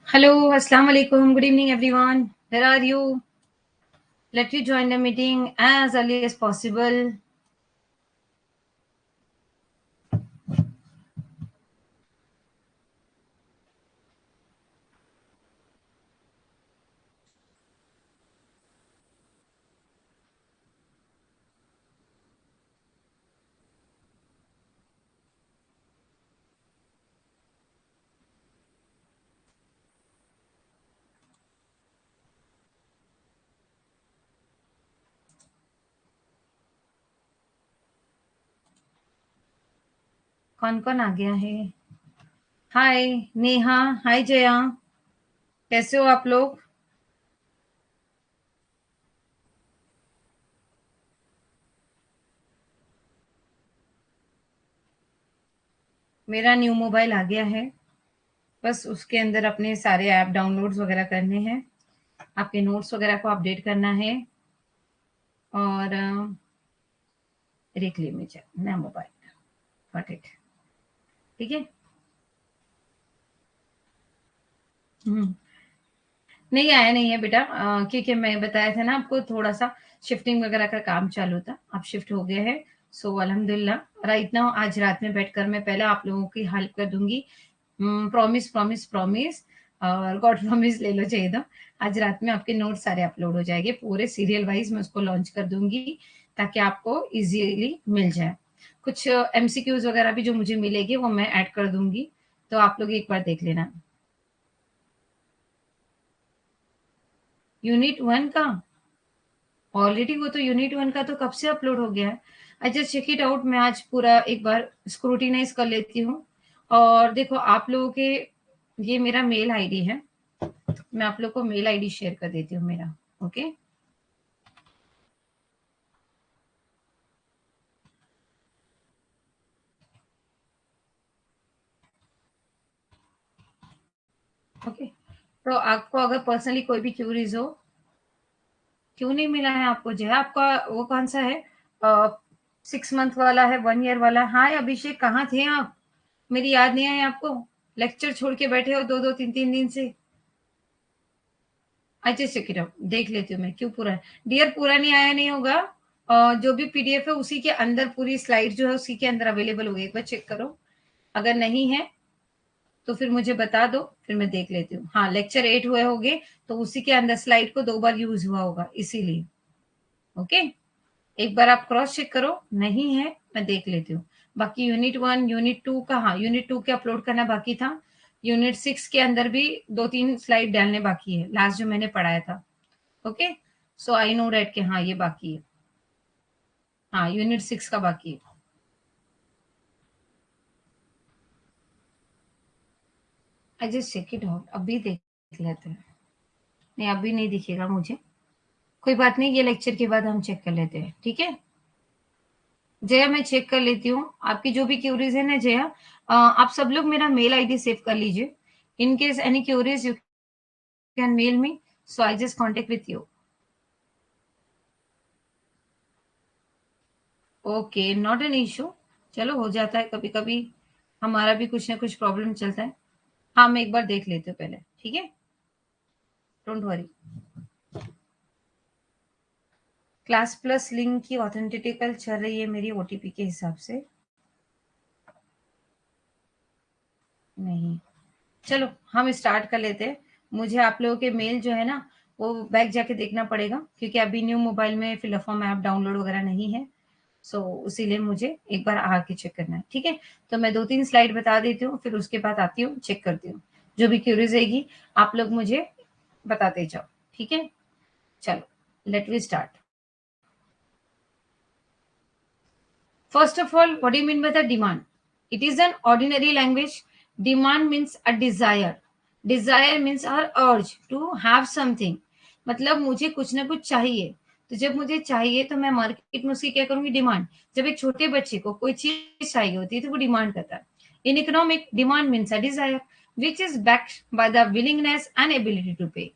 Hello, Assalamu alaikum. Good evening, everyone. Where are you? Let you join the meeting as early as possible. कौन कौन आ गया है? हाय नेहा, हाय जया, कैसे हो आप लोग? मेरा न्यू मोबाइल आ गया है। बस उसके अंदर अपने सारे ऐप डाउनलोड्स वगैरह करने हैं, आपके नोट्स वगैरह को अपडेट करना है और देख ली मुझे नया मोबाइल। Got it. ठीक है। हम्म। नहीं आया नहीं है बेटा, क्योंकि मैं बताया था ना आपको, थोड़ा सा शिफ्टिंग वगैरह का काम चालू था। अब शिफ्ट हो गया है। सो अल्हम्दुलिल्लाह राइट नाउ आज रात में बैठकर मैं पहले आप लोगों की हेल्प कर दूंगी। Promise promise promise. और गॉड प्रॉमिस ले लो चाहिए तो आज रात में आपके नोट सारे अपलोड हो जाएंगे, पूरे सीरियल वाइज मैं उसको लॉन्च कर दूंगी ताकि आपको इजीली मिल जाए। कुछ एमसीक्यूज वगैरह भी जो मुझे मिलेगी वो मैं ऐड कर दूंगी, तो आप लोग एक बार देख लेना। यूनिट वन का ऑलरेडी, वो तो यूनिट वन का तो कब से अपलोड हो गया है। I just check it out. मैं आज पूरा एक बार स्क्रूटिनाइज कर लेती हूँ। और देखो आप लोगों के, ये मेरा मेल आईडी है। मैं आप लोग को मेल आईडी शेयर कर देती हूँ मेरा। ओके। ओके। तो आपको अगर पर्सनली कोई भी क्यूरीज हो, क्यों नहीं मिला है आपको? जो है आपका वो कौन सा है? 6 मंथ वाला है, 1 ईयर वाला? हाँ अभिषेक, कहाँ थे आप? मेरी याद नहीं आई आपको? लेक्चर छोड़ के बैठे हो दो दो तीन तीन दिन से। अच्छा चेक इट आउट, देख लेती हूँ मैं क्यों पूरा है। डियर पूरा नहीं आया नहीं होगा। जो भी पीडीएफ है उसी के अंदर पूरी स्लाइड जो है उसी के अंदर अवेलेबल होगी, एक बार चेक करो। अगर नहीं है तो फिर मुझे बता दो, फिर मैं देख लेती हूँ। हाँ लेक्चर 8 हुए होंगे तो उसी के अंदर स्लाइड को 2 बार यूज हुआ होगा इसीलिए। ओके। एक बार आप क्रॉस चेक करो, नहीं है मैं देख लेती हूँ। बाकी यूनिट वन यूनिट टू का, हाँ यूनिट टू के अपलोड करना बाकी था। यूनिट सिक्स के अंदर भी 2-3 स्लाइड डालने बाकी है, लास्ट जो मैंने पढ़ाया था। Okay. So I know that कि हाँ ये बाकी है। हाँ यूनिट सिक्स का बाकी है। I just check it out, अभी देख लेते हैं। नहीं अभी नहीं दिखेगा मुझे। कोई बात नहीं, ये लेक्चर के बाद हम चेक कर लेते हैं, ठीक है। जया मैं चेक कर लेती हूँ आपकी जो भी क्यूरीज है ना जया। आप सब लोग मेरा मेल आईडी सेव कर लीजिए। In case any queries you can mail me, so I just contact with you. Okay, not an issue. चलो हो जाता है कभी कभी, हमारा भी कुछ ना कुछ प्रॉब्लम चलता है। हाँ मैं एक बार देख लेती हूँ पहले, ठीक है। Don't worry. Class plus link की ऑथेंटिकल चल रही है मेरी ओटीपी के हिसाब से। नहीं, चलो हम स्टार्ट कर लेते हैं। मुझे आप लोगों के मेल जो है ना वो बैक जाके देखना पड़ेगा, क्योंकि अभी न्यू मोबाइल में फिलअफॉर्म ऐप डाउनलोड वगैरह नहीं है। सो इसीलिए मुझे एक बार आके चेक करना है, ठीक है। तो मैं 2-3 स्लाइड बता देती हूँ, फिर उसके बाद आती हूँ चेक करती हूँ। जो भी क्यूरीज रहेगी आप लोग मुझे बताते जाओ, ठीक है। चलो let we start. First of all, what do you mean by the demand? It is an ordinary language. Demand means a desire. Desire means our urge to have something. मतलब मुझे कुछ ना कुछ चाहिए। तो जब मुझे चाहिए तो मैं मार्केट में उसकी क्या करूंगी? डिमांड। जब एक छोटे बच्चे को कोई चीज चाहिए होती है तो वो डिमांड करता है। In economic, demand means a desire which is backed by the willingness and ability to pay.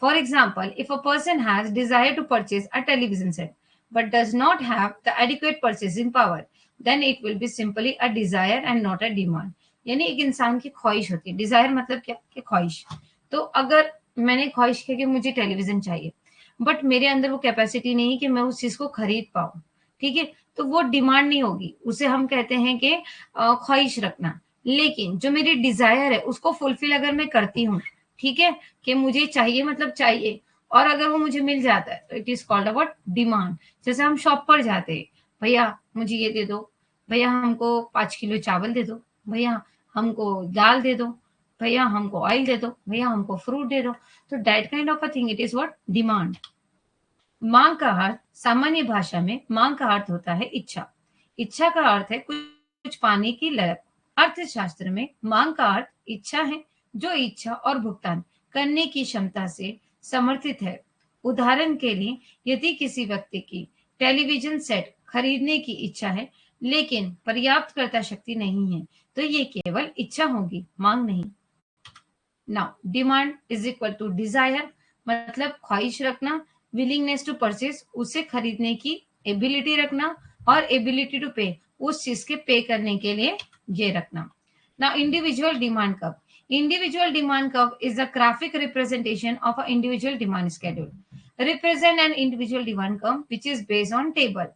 For example, if a person has desire to purchase a television set but does not have the adequate purchasing power, then it will be simply a desire and not a demand. यानी एक इंसान की ख्वाहिश होती है, Dzire मतलब क्या कि ख्वाहिश। तो अगर मैंने ख्वाहिश की कि मुझे टेलीविजन चाहिए, बट मेरे अंदर वो कैपेसिटी नहीं है कि मैं उस चीज को खरीद पाऊं, ठीक है, तो वो डिमांड नहीं होगी, उसे हम कहते हैं कि ख्वाहिश रखना। लेकिन जो मेरी डिजायर है उसको फुलफिल अगर मैं करती हूँ, ठीक है, कि मुझे चाहिए मतलब चाहिए, और अगर वो मुझे मिल जाता है तो it is called about demand. जैसे हम शॉप पर जाते हैं, भैया मुझे ये दे दो, भैया हमको 5 किलो चावल दे दो, भैया हमको दाल दे दो, भैया हमको ऑयल दे दो, भैया हमको फ्रूट दे दो। तो that kind of a thing it is what demand. मांग का अर्थ सामान्य भाषा में मांग का अर्थ होता है इच्छा। इच्छा का अर्थ है कुछ पाने की ललक। अर्थशास्त्र में मांग का अर्थ इच्छा है, जो इच्छा और भुगतान करने की क्षमता से समर्थित है। उदाहरण के लिए, यदि किसी व्यक्ति की टेलीविजन सेट खरीदने की इच्छा है लेकिन पर्याप्त कर्ता शक्ति नहीं है, तो ये केवल इच्छा होगी, मांग नहीं। Now demand is equal to desire, मतलब ख्वाहिश रखना, विलिंगनेस टू परचेज उसे खरीदने की एबिलिटी रखना, और एबिलिटी टू पे उस चीज के पे करने के लिए ये रखना। Now individual demand curve, individual demand curve is a graphic representation of a individual demand schedule, represent an individual demand curve which is based on table.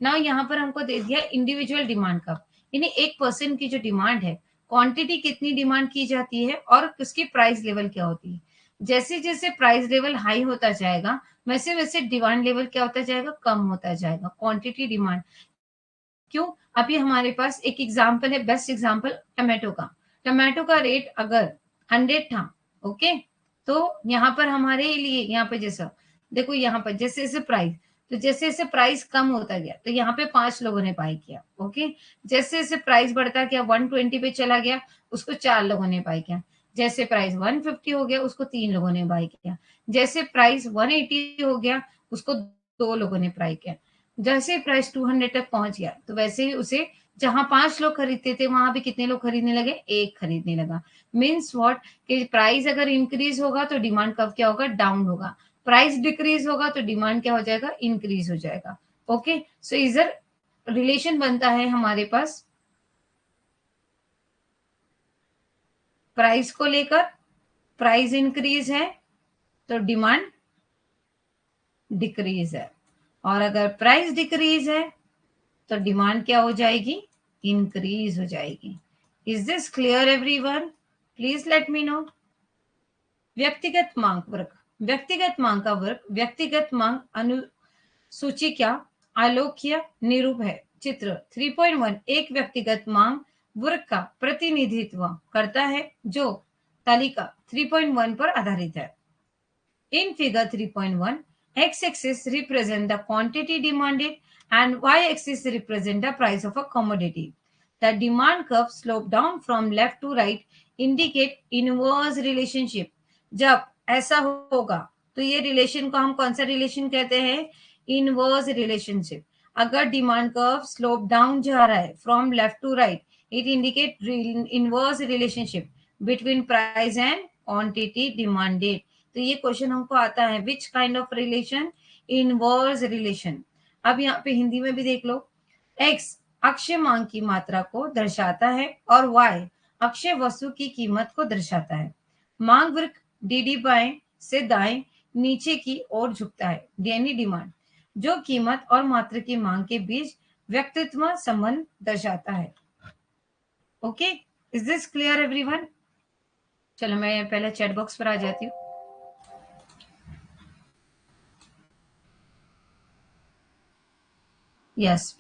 Now यहाँ पर हमको दे दिया इंडिविजुअल डिमांड कर्व, यानी एक पर्सन की जो demand है, quantity कितनी डिमांड की जाती है और उसकी प्राइस लेवल क्या होती है। जैसे जैसे प्राइस लेवल हाई होता जाएगा, वैसे वैसे डिमांड लेवल क्या होता जाएगा, कम होता जाएगा, क्वांटिटी डिमांड। क्यों? अभी हमारे पास एक एग्जांपल है, बेस्ट एग्जांपल टमाटो का। टमाटो का रेट अगर 100 था, ओके, तो यहाँ पर हमारे लिए यहाँ पे जैसा देखो, यहाँ पर जैसे जैसे प्राइस, तो जैसे जैसे प्राइस कम होता गया तो यहाँ पे 5 लोगों ने बाय किया, ओके। जैसे जैसे प्राइस बढ़ता गया 120 पे चला गया, उसको 4 लोगों ने बाय किया। जैसे प्राइस 150 हो गया उसको 3 लोगों ने बाय किया। जैसे प्राइस 180 हो गया उसको 2 लोगों ने बाय किया। जैसे प्राइस 200 तक पहुंच गया तो वैसे ही उसे, जहां 5 लोग खरीदते थे वहां भी कितने लोग खरीदने लगे, एक खरीदने लगा। मीन्स व्हाट, कि प्राइस अगर इंक्रीज होगा तो डिमांड कब क्या होगा, डाउन होगा। प्राइस डिक्रीज होगा तो डिमांड क्या हो जाएगा, इंक्रीज हो जाएगा। ओके, सो इधर रिलेशन बनता है हमारे पास प्राइस को लेकर, प्राइस इंक्रीज है तो डिमांड डिक्रीज है, और अगर प्राइस डिक्रीज है तो डिमांड क्या हो जाएगी, इंक्रीज हो जाएगी। Is this clear everyone? Please let me no. व्यक्तिगत मांग वर्ग, व्यक्तिगत मांग का वर्ग, व्यक्तिगत मांग अनुसूची क्या, आलोक्य निरूप है। चित्र 3.1 एक व्यक्तिगत मांग वर्ग का प्रतिनिधित्व करता है जो तालिका 3.1 पर आधारित है। In figure 3.1, x-axis represent the quantity demanded and y-axis represent the price of a commodity. The demand curve slope down from left to right indicate inverse relationship. जब ऐसा होगा तो ये रिलेशन को हम कौन सा रिलेशन कहते हैं, इनवर्स रिलेशनशिप। अगर डिमांड कर्व स्लोप डाउन जा रहा है from left to right, it indicate inverse relationship between price and quantity demanded. तो ये क्वेश्चन हमको आता है, which kind of relation, inverse relation. अब यहाँ पे हिंदी में भी देख लो, एक्स अक्षय मांग की मात्रा को दर्शाता है और वाई अक्षय वस्तु की कीमत को दर्शाता है। मांग वृत्त डीडी बाएं से दाएं नीचे की ओर झुकता है, यानी डिमांड, जो कीमत और मात्रा की मांग के बीच व्यक्तित्व संबंध दर्शाता है। Okay, is this clear everyone? चलो मैं पहले चैट बॉक्स पर आ जाती हूँ। यस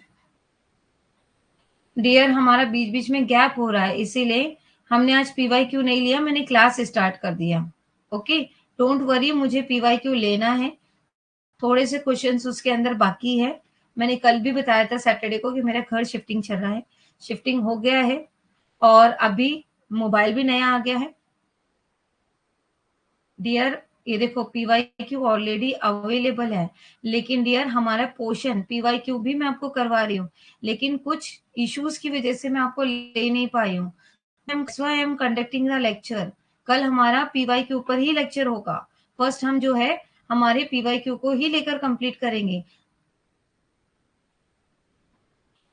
डियर, हमारा बीच बीच में गैप हो रहा है, इसीलिए हमने आज पीवाई क्यू नहीं लिया, मैंने क्लास स्टार्ट कर दिया। ओके, डोंट वरी, मुझे पीवाई क्यू लेना है। थोड़े से क्वेश्चंस उसके अंदर बाकी है। मैंने कल भी बताया था सैटरडे को कि मेरा घर शिफ्टिंग चल रहा है, शिफ्टिंग हो गया है और अभी मोबाइल भी नया आ गया है। डियर ये देखो पीवाई क्यू ऑलरेडी अवेलेबल है, लेकिन डियर हमारा पोर्शन पीवाई क्यू भी मैं आपको करवा रही हूँ, लेकिन कुछ इश्यूज की वजह से मैं आपको ले नहीं पाई हूँ। I am conducting the lecture. कल हमारा पीवाई के ऊपर ही लेक्चर होगा। फर्स्ट हम जो है हमारे पीवाई क्यू को ही लेकर कंप्लीट करेंगे।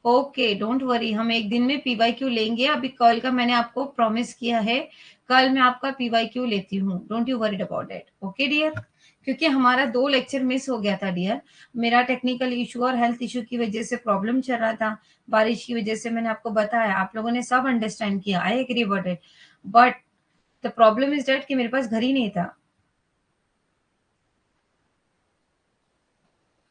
ओके, डोंट वरी, हम एक दिन में पीवाईक्यू लेंगे। अभी कल का मैंने आपको प्रॉमिस किया है, कल मैं आपका पीवाईक्यू लेती हूँ, don't you worried about it, okay dear. क्योंकि हमारा 2 लेक्चर मिस हो गया था डियर, मेरा टेक्निकल इशू और हेल्थ इशू की वजह से प्रॉब्लम चल रहा था, बारिश की वजह से। मैंने आपको बताया, आप लोगों ने सब अंडरस्टैंड किया, I agree about it, but the problem is that कि मेरे पास घर ही नहीं था।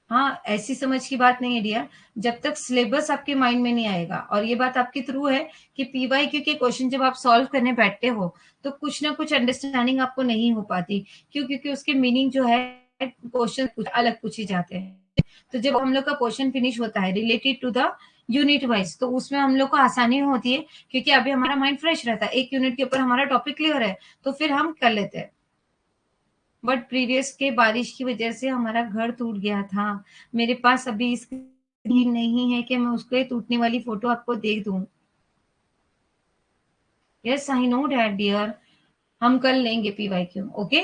हाँ, ऐसी समझ की बात नहीं है डियर, जब तक सिलेबस आपके माइंड में नहीं आएगा, और ये बात आपकी ट्रू है कि पीवाईक्यू के क्वेश्चन जब आप सॉल्व करने बैठते हो तो कुछ ना कुछ अंडरस्टैंडिंग आपको नहीं हो पाती। क्यों? क्योंकि उसके मीनिंग जो है, क्वेश्चन कुछ अलग पूछ ही जाते हैं। तो जब हम लोग का क्वेश्चन फिनिश होता है related to the unit wise, तो उसमें हम लोग को आसानी होती है, क्योंकि अभी हमारा माइंड फ्रेश रहता है, एक यूनिट के ऊपर हमारा टॉपिक क्लियर है, तो फिर हम कर लेते हैं। बट प्रीवियस के बारिश की वजह से हमारा घर टूट गया था। मेरे पास अभी स्क्रीन नहीं है कि मैं उसके टूटने वाली फोटो आपको दे दूं। Yes I know that dear, हम कल लेंगे पीवाईक्यू, ओके।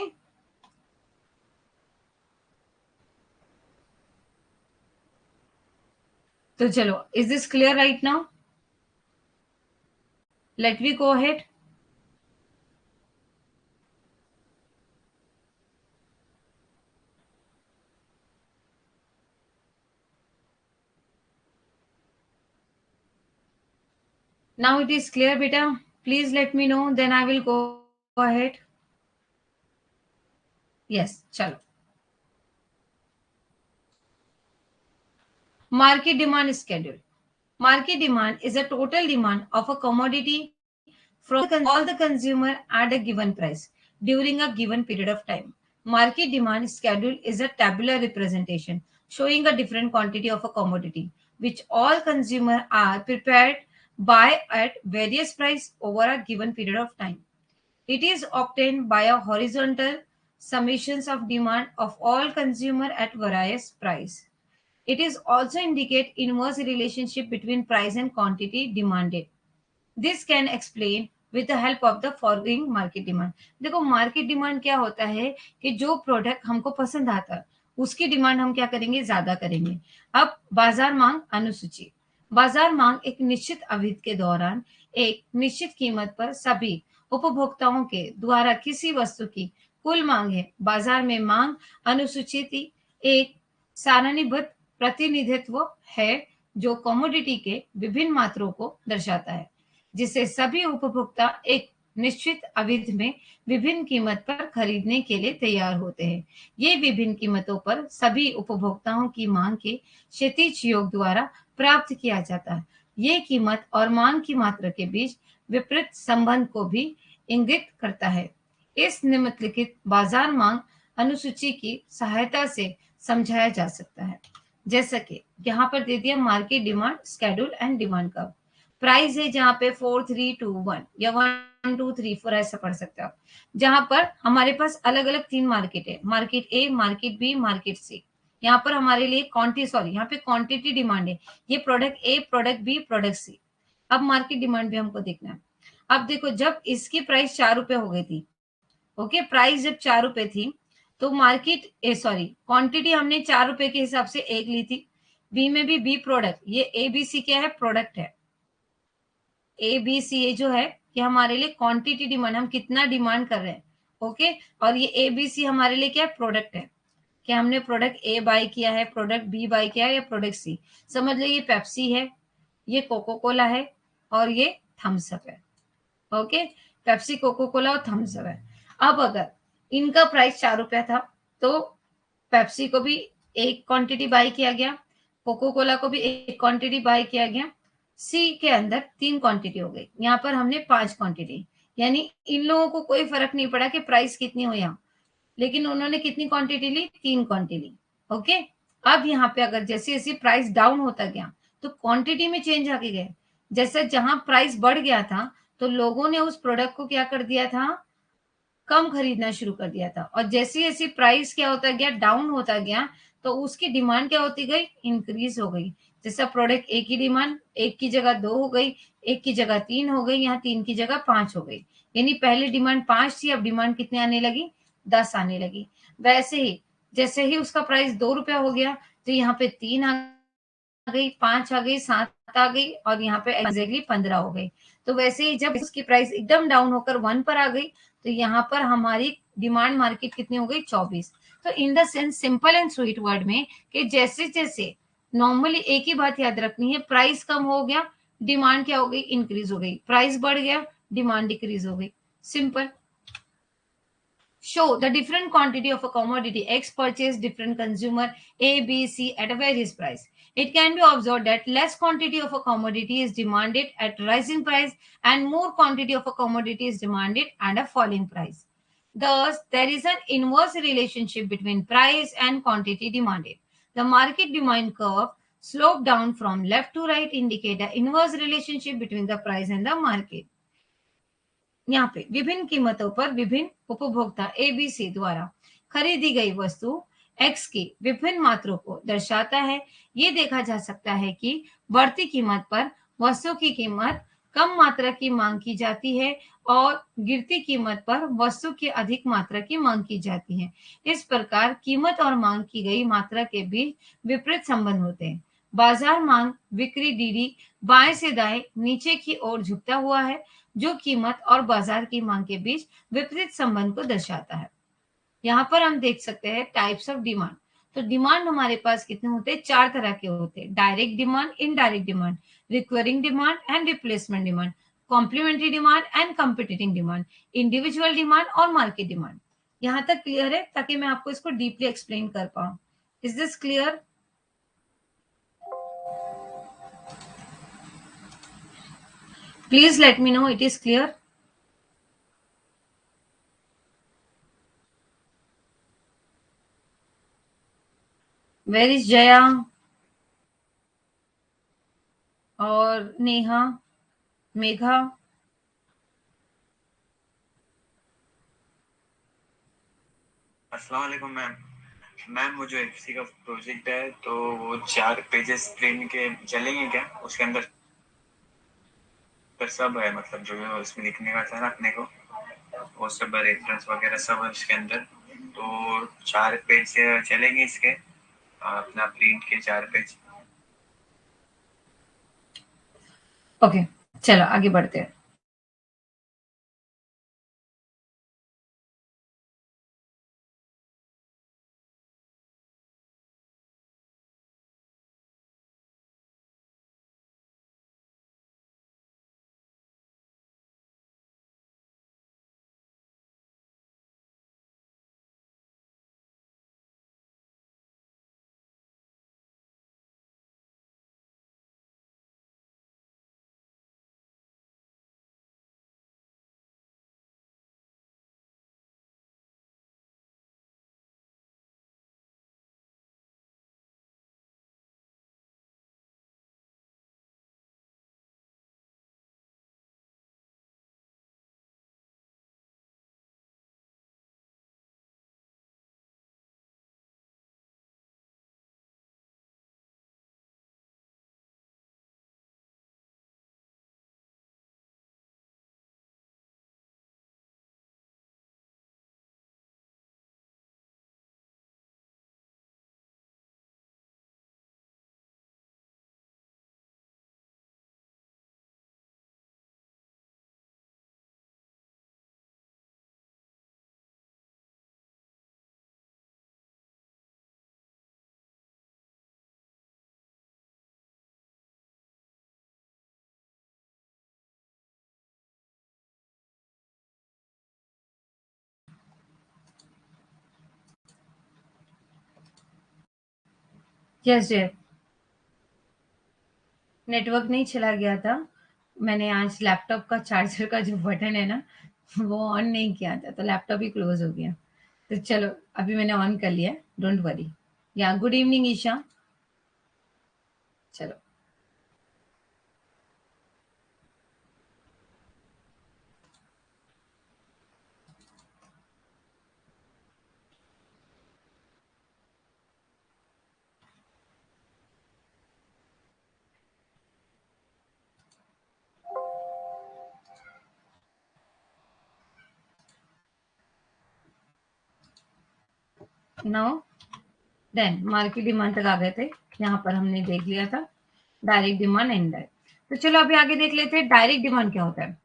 तो चलो, is this clear right now? Let we go ahead. Now it is clear बेटा, please let me know, then I will go ahead. Yes, चलो। Market demand schedule. Market demand is a total demand of a commodity from all the consumer at a given price during a given period of time. Market demand schedule is a tabular representation showing a different quantity of a commodity which all consumer are prepared buy at various price over a given period of time. It is obtained by a horizontal summations of demand of all consumer at various price. It is also indicate inverse relationship between price and quantity demanded. This can explain with the help of the following market demand. देखो, market demand क्या होता है कि जो product हमको पसंद आता है उसकी डिमांड हम क्या करेंगे, ज्यादा करेंगे। अब बाजार मांग अनुसूची, बाजार मांग एक निश्चित अवधि के दौरान एक निश्चित कीमत पर सभी उपभोक्ताओं के द्वारा किसी वस्तु की कुल मांग है। बाजार में मांग अनुसूची एक सारणीबद्ध प्रतिनिधित्व है जो कमोडिटी के विभिन्न मात्रों को दर्शाता है, जिसे सभी उपभोक्ता एक निश्चित अवधि में विभिन्न कीमत पर खरीदने के लिए तैयार होते हैं। ये विभिन्न कीमतों पर सभी उपभोक्ताओं की मांग के क्षैतिज योग द्वारा प्राप्त किया जाता है। ये कीमत और मांग की मात्रा के बीच विपरीत संबंध को भी इंगित करता है। इस निम्नलिखित बाजार मांग अनुसूची की सहायता से समझाया जा सकता है। जैसा कि यहाँ पर दे दिया market demand schedule and demand curve. Price है जहाँ पे 4 3 2 1 या 1 2 3 4 ऐसा पढ़ सकते हो आप, जहां पर हमारे पास अलग अलग 3 मार्केट है, मार्केट ए, मार्केट बी, मार्केट सी। यहाँ पर हमारे लिए यहाँ पे क्वांटिटी डिमांड है, ये product A, product B, product C. अब मार्केट डिमांड भी हमको देखना है। अब देखो, जब इसकी प्राइस 4 रुपए हो गई थी, ओके, प्राइस जब 4 रुपए थी, तो मार्केट ए सॉरी क्वांटिटी हमने 4 रुपए के हिसाब से एक ली थी। बी में भी बी प्रोडक्ट, ये ए बी सी क्या है, प्रोडक्ट है। ए बी सी ये जो है, ये हमारे लिए क्वांटिटी डिमांड, हम कितना डिमांड कर रहे हैं, ओके। और ये ए बी सी हमारे लिए क्या है, प्रोडक्ट है, कि हमने प्रोडक्ट ए बाय किया है, प्रोडक्ट बी बाय किया है, या प्रोडक्ट सी। समझ लो, ये पेप्सी है, ये कोको कोला है, और ये थम्स अप है, ओके। पेप्सी, कोको कोला और थम्स अप है। अब अगर इनका प्राइस 4 रुपया था, तो पेप्सी को भी एक क्वांटिटी बाय किया गया, कोको कोला को भी एक क्वांटिटी बाय किया गया, सी के अंदर 3 क्वांटिटी हो गई, यहाँ पर हमने 5 क्वांटिटी। यानी इन लोगों को कोई फर्क नहीं पड़ा कि प्राइस कितनी हो यहाँ, लेकिन उन्होंने कितनी क्वांटिटी ली, 3 क्वांटिटी ली, ओके। अब यहाँ पे अगर जैसे जैसे प्राइस डाउन होता गया तो क्वांटिटी में चेंज आके गए। जैसे जहां प्राइस बढ़ गया था तो लोगों ने उस प्रोडक्ट को क्या कर दिया था, कम खरीदना शुरू कर दिया था। और जैसे जैसे प्राइस क्या होता गया, डाउन होता गया, तो उसकी डिमांड क्या होती गई, इंक्रीज हो गई। जैसा प्रोडक्ट ए की डिमांड एक की जगह 2 हो गई, एक की जगह 3 हो गई, यहाँ 3 की जगह 5 हो गई। यानी पहले डिमांड 5 थी, अब डिमांड कितने आने लगी, 10 आने लगी। वैसे ही जैसे ही उसका प्राइस 2 रुपया हो गया, तो यहाँ पे 3 आ गई, 5 आ गई, 7 आ गई और यहाँ पे एग्जैक्टली 15 हो गई। तो वैसे ही जब उसकी प्राइस एकदम डाउन होकर 1 पर आ गई, तो यहाँ पर हमारी डिमांड मार्केट कितनी हो गई? 24। तो in the sense simple and sweet word में कि जैसे जैसे नॉर्मली एक ही बात याद रखनी है, प्राइस कम हो गया, डिमांड क्या हो गई? इंक्रीज हो गई। प्राइस बढ़ गया, डिमांड डिक्रीज हो गई। Simple. Show the different quantity of a commodity X purchased different consumer A, B, C at a various price. It can be observed that less quantity of a commodity is demanded at rising price and more quantity of a commodity is demanded at a falling price. Thus, there is an inverse relationship between price and quantity demanded. The market demand curve slope down from left to right indicate the inverse relationship between the price and the market. यहाँ पे विभिन्न कीमतों पर विभिन्न उपभोक्ता ABC द्वारा खरीदी गई वस्तु एक्स की विभिन्न मात्रों को दर्शाता है। ये देखा जा सकता है कि बढ़ती कीमत पर वस्तु की कीमत कम मात्रा की मांग की जाती है और गिरती कीमत पर वस्तु की अधिक मात्रा की मांग की जाती है। इस प्रकार कीमत और मांग की गई मात्रा के बीच विपरीत संबंध होते हैं। बाजार मांग बिक्री डीडी बाएं से दाएं नीचे की ओर झुकता हुआ है, जो कीमत और बाजार की मांग के बीच विपरीत संबंध को दर्शाता है। यहाँ पर हम देख सकते हैं टाइप्स ऑफ डिमांड। तो डिमांड हमारे पास कितने होते हैं? 4 तरह के होते हैं। Direct demand, indirect demand, requiring demand and replacement demand, complementary demand and competing demand, individual demand और मार्केट डिमांड। यहाँ तक क्लियर है? ताकि मैं आपको इसको डीपली एक्सप्लेन कर पाऊँ। Is this clear? Please let me know it is clear. Where is Jaya और नेहा, मेघा? अस्सलाम वालेकुम मैम। मैम मुझे एफसी का प्रोजेक्ट है, तो वो 4 पेजेस प्रिंट के चलेंगे क्या? उसके अंदर सब है, मतलब जो उसमें लिखने का था ना अपने को, वो सब रेफरेंस वगैरह सब है उसके अंदर। तो 4 पेज चलेंगे इसके, अपना प्रिंट के 4 पेज। ओके, चलो आगे बढ़ते हैं। यस जय, नेटवर्क नहीं चला गया था। मैंने आज लैपटॉप का चार्जर का जो बटन है ना, वो ऑन नहीं किया था, तो लैपटॉप ही क्लोज हो गया। तो चलो अभी मैंने ऑन कर लिया, डोंट वरी। या गुड इवनिंग ईशा। चलो नाउ देन मार्केट डिमांड तक आ गए थे। यहाँ पर हमने देख लिया था डायरेक्ट डिमांड, इनडायरेक्ट। तो चलो अभी आगे देख लेते हैं डायरेक्ट डिमांड क्या होता है।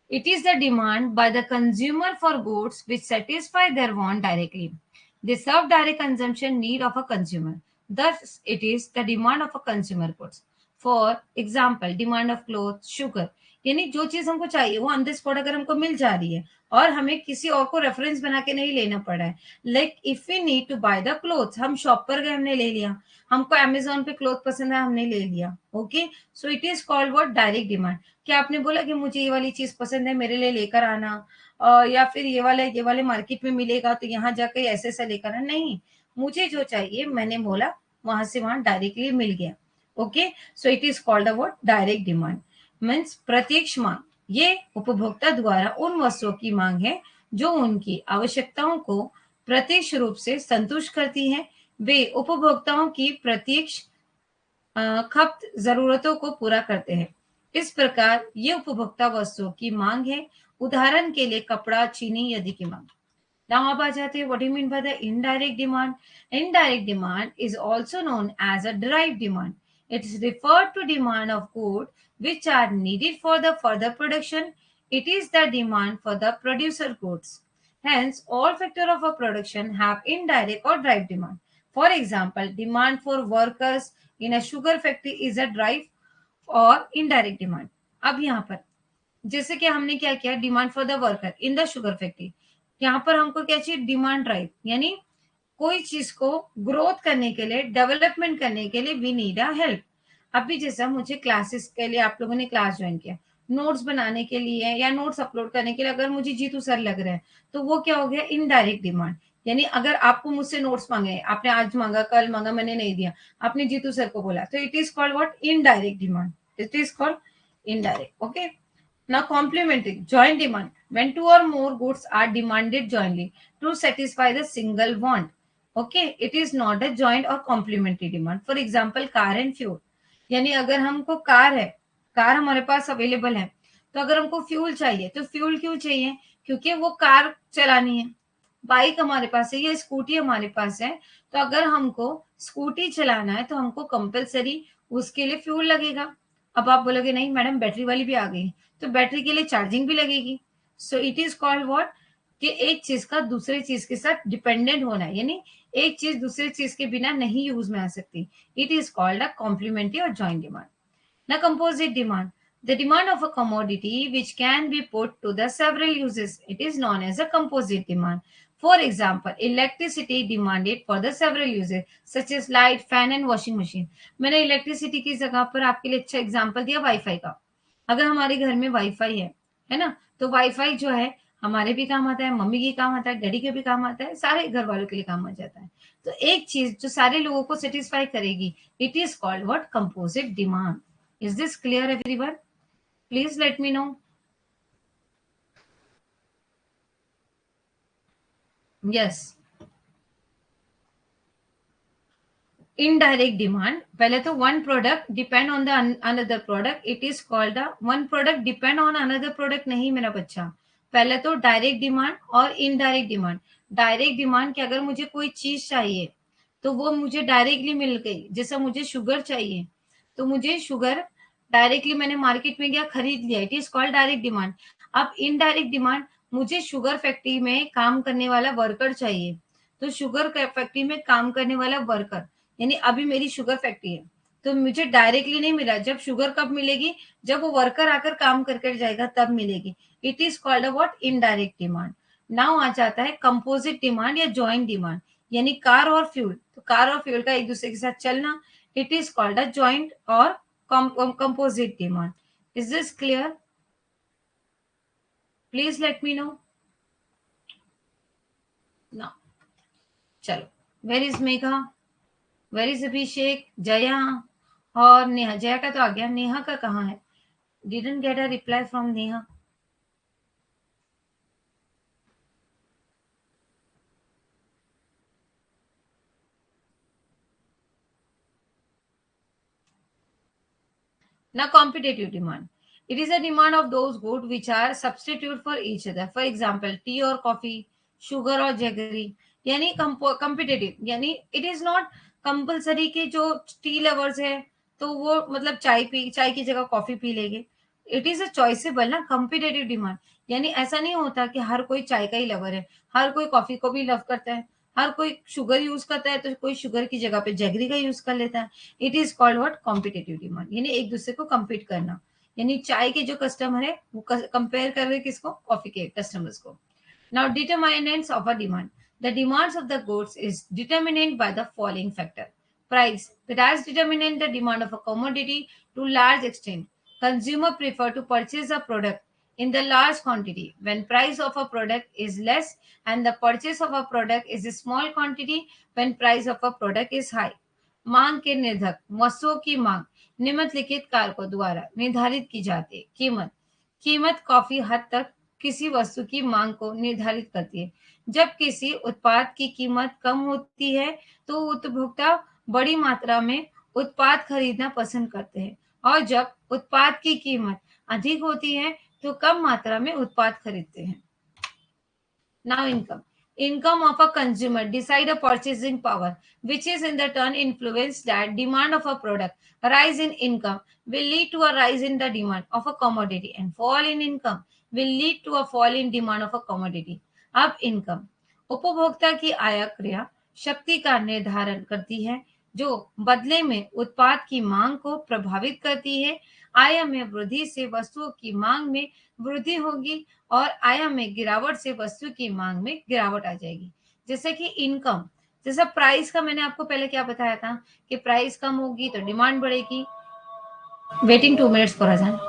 It is the demand by the consumer for goods which satisfy their want directly. They serve direct consumption need of a consumer. Thus, it is the demand of a consumer goods. For example, demand of clothes, sugar. यानी जो चीज हमको चाहिए वो on the spot अगर हमको मिल जा रही है और हमें किसी और को रेफरेंस बना के नहीं लेना पड़ा है। Like if we need to buy the clothes, हम शॉप पर गए, हमने ले लिया। हमको अमेजोन पे क्लोथ पसंद है, हमने ले लिया। Okay, so it is called what, direct demand. क्या आपने बोला कि मुझे ये वाली चीज पसंद है, मेरे लिए लेकर आना, या फिर ये वाले मार्केट में मिलेगा तो यहाँ जाकर ऐसे ऐसा लेकर आना? नहीं, मुझे जो चाहिए मैंने बोला, वहां से वहां डायरेक्टली मिल गया। Okay, so it is called about direct demand. Means प्रत्यक्ष मांग, ये उपभोक्ता द्वारा उन वस्तुओं की मांग है जो उनकी आवश्यकताओं को प्रत्यक्ष रूप से संतुष्ट करती है। वे उपभोक्ताओं की प्रत्यक्ष खपत जरूरतों को पूरा करते हैं। इस प्रकार ये उपभोक्ता वस्तुओं की मांग है। उदाहरण के लिए कपड़ा, चीनी आदि की मांग। Now अब आ जाते हैं what you mean by the indirect demand. Indirect demand is also known as a derived demand. It is referred to demand of goods which are needed for the further production. It is the demand for the producer goods. Hence, all factors of a production have indirect or direct demand. For example, demand for workers in a sugar factory is a direct और indirect demand. अब यहाँ पर जैसे कि हमने क्या किया, demand for the worker in the sugar factory, यहाँ पर हमको क्या चाहिए, डिमांड ड्राइव, यानी कोई चीज को ग्रोथ करने के लिए, डेवलपमेंट करने के लिए वी नीड अ हेल्प। अभी जैसा मुझे क्लासेस के लिए आप लोगों ने क्लास ज्वाइन किया, नोट्स बनाने के लिए या नोट्स अपलोड करने के लिए अगर मुझे जीतू सर लग रहे हैं, तो वो क्या हो गया, इनडायरेक्ट डिमांड। यानी अगर आपको मुझसे नोट्स मांगे, आपने आज मांगा, कल मांगा, मैंने नहीं दिया, आपने जीतू सर को बोला, तो it is called what, indirect demand. It is called indirect. Okay, now complementary, joint demand, when two or more goods are demanded jointly to satisfy the single want. Okay, it is not a joint or complementary demand. For example, car and fuel. यानी अगर हमको car है, car हमारे पास available है, तो अगर हमको fuel चाहिए, तो फ्यूल क्यों चाहिए, क्योंकि वो कार चलानी है। बाइक हमारे पास है या स्कूटी हमारे पास है, तो अगर हमको स्कूटी चलाना है तो हमको कंपलसरी उसके लिए फ्यूल लगेगा। अब आप बोलोगे नहीं मैडम बैटरी वाली भी आ गई, तो बैटरी के लिए चार्जिंग भी लगेगी। सो इट इज कॉल्ड व्हाट, कि एक चीज का दूसरे चीज के साथ डिपेंडेंट होना है, यानी एक चीज दूसरे चीज के बिना नहीं यूज में आ सकती। It is called a complementary और joint demand. Now, composite demand, the demand of a commodity which can be put to the several uses. It is known as a composite demand. For example, electricity demanded for the several uses such as light, fan and washing machine. मैंने electricity की जगह पर आपके लिए अच्छा example दिया wifi का। अगर हमारे घर में वाईफाई है ना, तो वाईफाई जो है हमारे भी काम आता है, मम्मी के काम आता है, डैडी के भी काम आता है, सारे घर वालों के लिए काम आ जाता है। तो एक चीज जो सारे लोगों को सेटिस्फाई करेगी, it is called what, composite demand. Is this clear, everyone? Please let me know. Yes. Indirect demand, पहले तो one product depend on the another product, it is called the one product depend on another product। नहीं मेरा बच्चा, पहले तो direct demand और indirect demand. Direct demand कि अगर मुझे कोई चीज चाहिए तो वो मुझे डायरेक्टली मिल गई। जैसा मुझे शुगर चाहिए तो मुझे शुगर डायरेक्टली मैंने मार्केट में गया खरीद लिया, it is called direct demand. अब इनडायरेक्ट डिमांड, मुझे शुगर फैक्ट्री में काम करने वाला वर्कर चाहिए, तो शुगर फैक्ट्री में काम करने वाला वर्कर, यानी अभी मेरी शुगर फैक्ट्री है, तो मुझे डायरेक्टली नहीं मिला। जब शुगर कब मिलेगी, जब वो वर्कर आकर काम करके जाएगा तब मिलेगी। It is called a what, indirect demand. Now आ जाता है कंपोजिट डिमांड या जॉइंट डिमांड, यानी कार और फ्यूल, तो कार और फ्यूल का एक दूसरे के साथ चलना, it is called a joint और composite demand. Is this clear? Please let me know now. चलो, where is Megha, where is Abhishek, Jaya और नेहा। जया का तो आ गया, नेहा का कहाँ है? Didn't get a reply from Neha. Now, competitive demand. It is a demand of those goods which are substitute for each other. For example, tea or coffee, sugar और जगरी। यानी competitive, यानी it is not compulsory कि जो T lovers है तो वो मतलब चाय की जगह कॉफी पी लेंगे। इट इज अ चॉइसेबल ना कॉम्पिटेटिव डिमांड। यानी ऐसा नहीं होता कि हर कोई चाय का ही लवर है, हर कोई कॉफी को भी लव करता है, हर कोई शुगर यूज करता है तो कोई शुगर की जगह पे जैगरी का यूज कर लेता है। It is called what competitive demand, यानी एक दूसरे को कम्पीट करना। यानी चाय के जो कस्टमर है वो कंपेयर कर रहे किसको, कॉफी के कस्टमर्स को। Now, determinants of a demand. The demands of the goods is determined by the following factor. Price. Price determines the demand of a commodity to large extent. Consumer prefer to purchase a product in the large quantity when price of a product is less, and the purchase of a product is a small quantity when price of a product is high. मांग के निर्धक, वस्तुओं की मांग निम्नलिखित कारकों द्वारा निर्धारित की जाती है। कीमत। कीमत काफी हद तक किसी वस्तु की मांग को निर्धारित करती है। जब किसी उत्पाद की कीमत कम होती है तो उपभोक्ता बड़ी मात्रा में उत्पाद खरीदना पसंद करते हैं, और जब उत्पाद की कीमत अधिक होती है तो कम मात्रा में उत्पाद खरीदते हैं। Now income. Income of a consumer decide a purchasing power, which is in the turn influence that demand of a product. A rise in income will lead to a rise in the demand of a commodity, and fall in income will lead to a fall in demand of a commodity. अब income उपभोक्ता की आय क्रिया शक्ति का निर्धारण करती है, जो बदले में उत्पाद की मांग को प्रभावित करती है। आय में वृद्धि से वस्तुओं की मांग में वृद्धि होगी, और आय में गिरावट से वस्तु की मांग में गिरावट आ जाएगी। जैसे कि इनकम, जैसा प्राइस का मैंने आपको पहले क्या बताया था कि प्राइस कम होगी तो डिमांड बढ़ेगी। वेटिंग 2 मिनट्स फॉर अजान।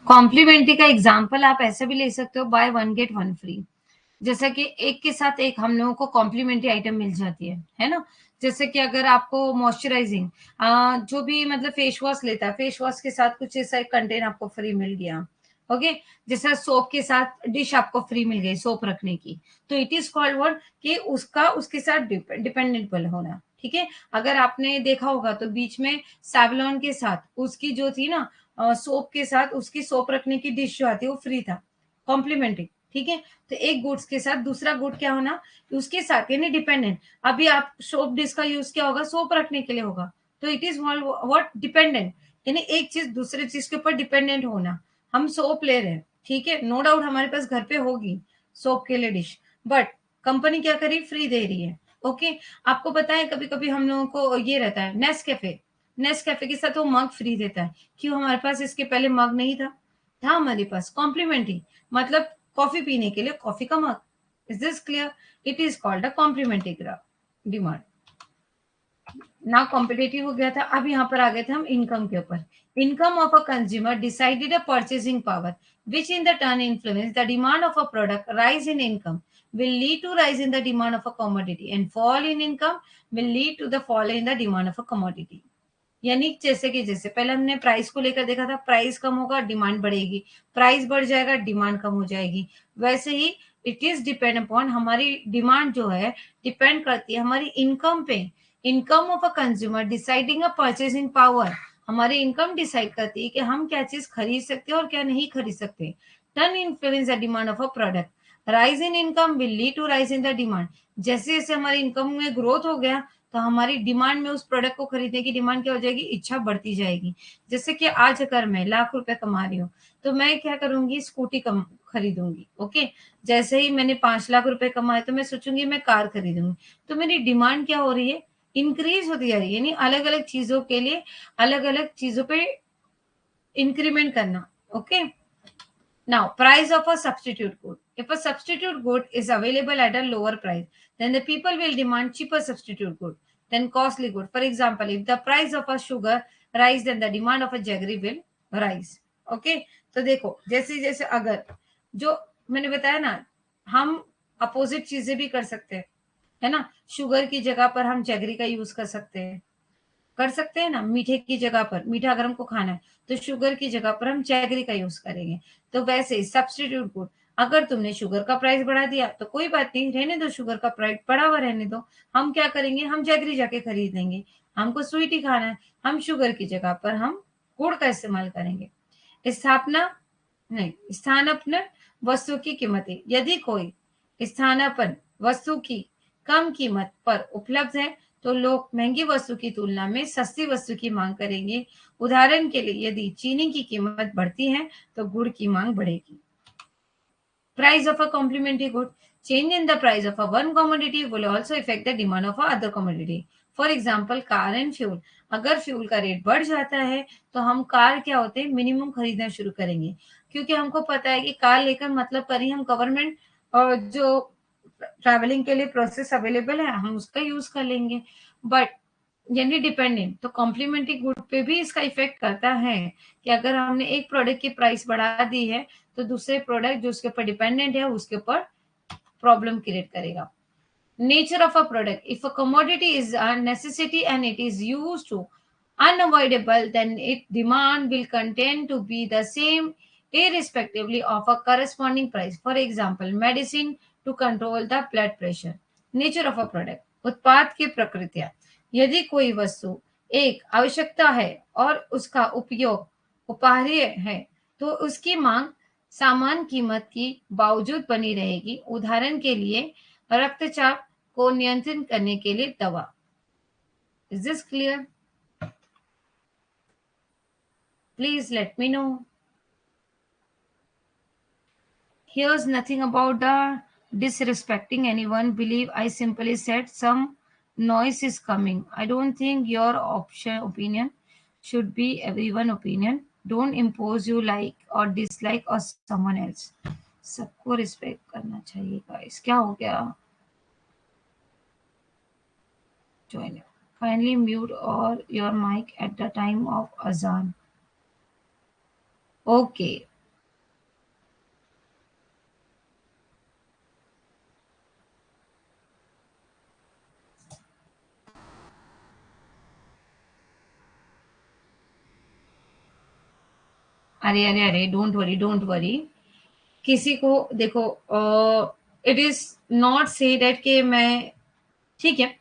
कॉम्प्लीमेंट्री का एग्जाम्पल आप ऐसे भी ले सकते हो, by one get one free. जैसा कि एक के साथ एक हम लोगों को कॉम्प्लीमेंट्री आइटम मिल जाती है ना। जैसे कि अगर आपको मॉइस्चराइजिंग जो भी मतलब फेस वॉश लेता है, फेस वॉश के साथ कुछ ऐसा एक कंटेंट आपको फ्री मिल गया, ओके। जैसा सोप के साथ डिश आपको फ्री मिल गई सोप रखने की, तो इट इज कॉल्ड व्हाट कि उसका उसके साथ डिपेंडेबल होना, ठीक है। अगर आपने देखा होगा तो बीच में सैवलॉन के साथ उसकी जो थी ना सोप के साथ उसकी सोप रखने की डिश जो आती है वो फ्री था, कॉम्प्लीमेंट्री, ठीक है। तो एक गुड्स के साथ दूसरा गुड क्या होना, उसके साथ यानी डिपेंडेंट। अभी आप सोप डिश का यूज क्या होगा, सोप रखने के लिए होगा, तो इट इज व्हाट डिपेंडेंट, यानी एक चीज दूसरे चीज के ऊपर डिपेंडेंट होना। हम सोप ले रहे हैं, ठीक है, नो डाउट हमारे पास घर पे होगी सोप के लिए डिश, बट कंपनी क्या करी, फ्री दे रही है, ओके। आपको पता है कभी कभी हम लोगों को ये रहता है नेस्कैफे, नेस्कैफे के साथ वो मग फ्री देता है, क्यों, हमारे पास इसके पहले मग नहीं था हमारे पास कॉम्प्लीमेंट्री, मतलब कॉफी पीने के लिए कॉफी का mug. Is this clear? It is called a complementary demand. ना कॉम्पिटेटिव हो गया था, अब यहाँ पर आ गए थे हम इनकम के ऊपर। Income of a consumer decided a purchasing power which in the turn influence the demand of a product. Rise in income will lead to rise in the demand of a commodity and fall in income will lead to the fall in the demand of a commodity. यानी जैसे कि जैसे पहले हमने price को लेकर देखा था, प्राइस कम होगा डिमांड बढ़ेगी, प्राइस बढ़ जाएगा डिमांड कम हो जाएगी, वैसे ही इट इज डिपेंड अपॉन, हमारी डिमांड जो है डिपेंड करती है हमारी इनकम पे। Income of a consumer deciding a purchasing power, हमारी इनकम डिसाइड करती है कि हम क्या चीज खरीद सकते हैं और क्या नहीं खरीद सकते। Turn influence the demand of a product. Rise in income will lead to rise in the demand. जैसे जैसे हमारी इनकम में ग्रोथ हो गया तो हमारी डिमांड में उस प्रोडक्ट को खरीदने की डिमांड क्या हो जाएगी, इच्छा बढ़ती जाएगी। जैसे कि आज अगर मैं लाख रुपए कमा रही हूँ तो मैं क्या करूंगी, स्कूटी कम खरीदूंगी, ओके। जैसे ही मैंने 5 लाख रुपए कमाए तो मैं सोचूंगी मैं कार खरीदूंगी, तो मेरी डिमांड क्या हो रही है, इंक्रीज होती जा रही है, यानी अलग अलग चीजों के लिए अलग अलग चीजों पे इंक्रीमेंट करना, okay. Now, price of a substitute good. If a substitute good is available at a lower price, then the people will demand cheaper substitute good than costly good. For example, if the price of a sugar rise, then the demand of a jaggery will rise. Okay? तो देखो जैसे जैसे अगर जो मैंने बताया ना, हम अपोजिट चीजें भी कर सकते हैं, है ना। शुगर की जगह पर हम जैगरी का यूज कर सकते हैं ना, मीठे की जगह पर, मीठा अगर हमको खाना है तो शुगर की जगह पर हम जैगरी का यूज करेंगे। तो वैसे सब्स्टिट्यूट गुड, अगर तुमने शुगर का प्राइस बढ़ा दिया तो कोई बात नहीं, रहने दो, शुगर का प्राइस बढ़ा हुआ रहने दो, हम क्या करेंगे, हम जैगरी जाके खरीद लेंगे। हमको स्वीट ही खाना है, हम शुगर की जगह पर हम गुड़ का इस्तेमाल करेंगे। स्थापना नहीं, स्थानापन्न वस्तु की कीमतें, यदि कोई स्थानापन्न वस्तु की कम कीमत पर उपलब्ध है तो लोग महंगी वस्तु की तुलना में सस्ती वस्तु की मांग करेंगे। उदाहरण के लिए यदि चीनी की कीमत बढ़ती है तो गुड़ की मांग बढ़ेगी। Price of a complementary good. Change in the price of a one commodity will also affect the demand of a other commodity. For example, car and fuel. अगर फ्यूल का रेट बढ़ जाता है तो हम कार क्या होते हैं मिनिमम खरीदना शुरू करेंगे, क्योंकि हमको पता है कि कार लेकर मतलब करी हम गवर्नमेंट और जो ट्रैवलिंग के लिए प्रोसेस अवेलेबल है हम उसका यूज कर लेंगे। बट यानी डिपेंडेंट, तो कॉम्प्लीमेंट्री गुड पे भी इसका इफेक्ट करता है कि अगर हमने एक प्रोडक्ट की प्राइस बढ़ा दी है तो दूसरे प्रोडक्ट जो उसके ऊपर डिपेंडेंट है उसके ऊपर प्रॉब्लम क्रिएट करेगा। Nature of a product, if a commodity is a necessity and it is use to unavoidable, then its demand will continue to be the same irrespectively of a corresponding price. For example, medicine to control the blood pressure. Nature of a product, उत्पाद की प्रकृतियां, यदि कोई वस्तु एक आवश्यकता है और उसका उपयोग उपहार्य है तो उसकी मांग सामान कीमत की बावजूद बनी रहेगी। उदाहरण के लिए रक्तचाप को नियंत्रित करने के लिए दवा। Is this clear? Please let me no. Here's nothing about the disrespecting anyone. Believe I simply said some noise is coming. I don't think your opinion should be everyone opinion. Don't impose you like or dislike or someone else. सबको respect करना चाहिए guys. क्या हो गया? Join. Kindly mute or your mic at the time of azan. Okay. अरे अरे अरे, don't worry, don't worry. किसी को देखो, it is not say that कि मैं, ठीक है,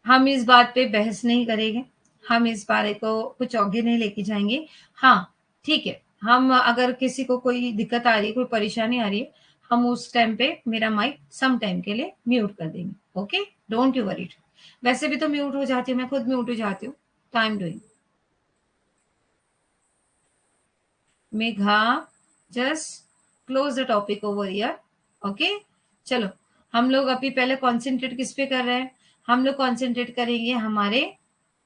हम इस बात पे बहस नहीं करेंगे, हम इस बारे को कुछ आगे नहीं लेके जाएंगे। हाँ, ठीक है, हम अगर किसी को कोई दिक्कत आ रही है, कोई परेशानी आ रही है, हम उस टाइम पे मेरा माइक सम टाइम के लिए म्यूट कर देंगे। Okay, don't you worry. वैसे भी तो म्यूट हो जाती हूँ, मैं खुद म्यूट हो जाती हूँ, तो I am doing. Megha, just close the topic over here. Okay, चलो, हम लोग अभी पहले कॉन्सेंट्रेट किस पे कर रहे हैं? हम लोग कॉन्सेंट्रेट करेंगे हमारे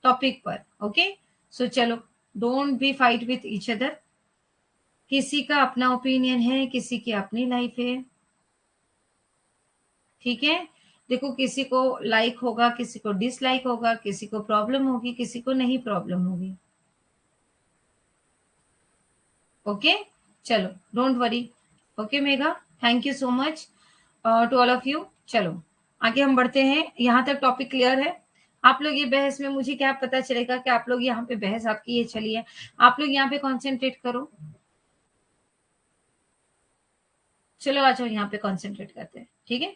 टॉपिक पर। ओके, सो चलो, don't be fight with each other. किसी का अपना ओपिनियन है, किसी की अपनी लाइफ है, ठीक है। देखो, किसी को लाइक होगा, किसी को डिसलाइक होगा, किसी को प्रॉब्लम होगी, किसी को नहीं प्रॉब्लम होगी। ओके, चलो, don't worry. Okay Megha, thank you so much to all of you. चलो, आगे हम बढ़ते हैं। यहाँ तक टॉपिक क्लियर है? आप लोग ये बहस में, मुझे क्या पता चलेगा कि आप लोग यहाँ पे बहस आपकी ये चली है। आप लोग यहाँ पे कॉन्सेंट्रेट करो। चलो आ जाओ, यहाँ पे कॉन्सेंट्रेट करते हैं, ठीक है।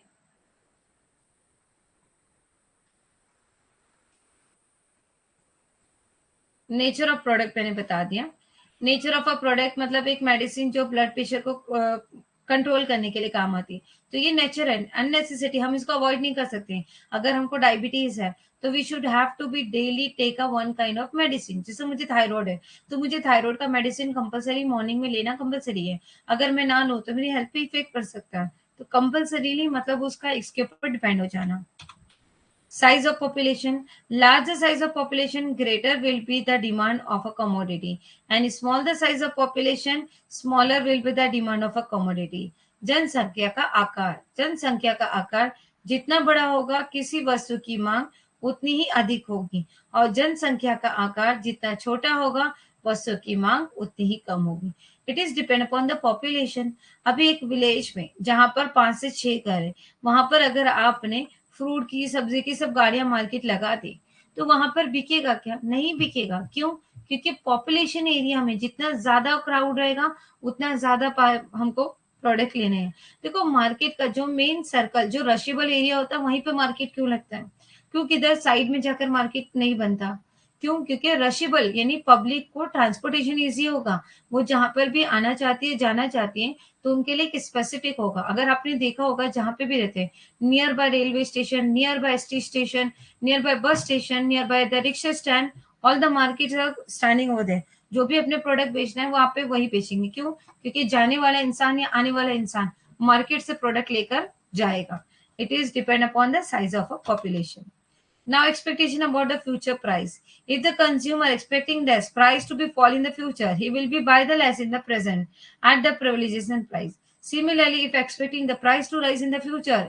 नेचर ऑफ प्रोडक्ट मैंने बता दिया। नेचर ऑफ अ प्रोडक्ट मतलब एक मेडिसिन जो ब्लड प्रेशर को कंट्रोल करने के लिए काम आती है। तो ये नेचर है, अननेसेसिटी, हम इसको अवॉइड नहीं कर सकते। अगर हमको डायबिटीज है तो we should have to be daily take a one kind of medicine. जैसे मुझे थायराइड है, तो मुझे थायराइड का मेडिसिन कंपलसरी मॉर्निंग में लेना कंपलसरी है। अगर मैं ना लूँ तो मेरी हेल्थ पे इफेक्ट पड़ सकता है। तो कंपलसरीली मतलब उसका इसके ऊपर डिपेंड हो जाना। Size of population, larger size of population, greater will be the demand of a commodity, and small the size of population, smaller will be the demand of a commodity. जनसंख्या का आकार, जनसंख्या का आकार जितना बड़ा होगा, किसी वस्तु की मांग उतनी ही अधिक होगी, और जनसंख्या का आकार जितना छोटा होगा, वस्तु की मांग उतनी ही कम होगी। It is depend upon the population. अभी एक विलेज में जहां पर 5 से 6 घर है, वहां पर अगर आपने फ्रूट की, सब्जी की सब गाड़ियां मार्केट लगा दी, तो वहां पर बिकेगा क्या? नहीं बिकेगा। क्यों? क्योंकि पॉपुलेशन एरिया में जितना ज्यादा क्राउड रहेगा, उतना ज्यादा हमको प्रोडक्ट लेने हैं। देखो, मार्केट का जो मेन सर्कल, जो रशेबल एरिया होता है, वहीं पे मार्केट क्यों लगता है? क्योंकि इधर साइड में जाकर मार्केट नहीं बनता। क्यों? क्योंकि रशेबल यानी पब्लिक को ट्रांसपोर्टेशन इजी होगा। वो जहां पर भी आना चाहती है, जाना चाहती है, तो उनके लिए एक स्पेसिफिक होगा। अगर आपने देखा होगा, जहां पे भी रहते हैं, near by railway station, near by station, near by bus station, near by the rickshaw stand, all the markets are standing over there. जो भी अपने प्रोडक्ट बेचना है वो आप पे वही बेचेंगे। क्यों? क्योंकि जाने वाला इंसान या आने वाला इंसान मार्केट से प्रोडक्ट लेकर जाएगा। It is depend upon the size of a population. Now, expectation about the future price. If the consumer expecting this price to be fall in the future, he will be buy the less in the present at the privilegation price. Similarly, if expecting the price to rise in the future,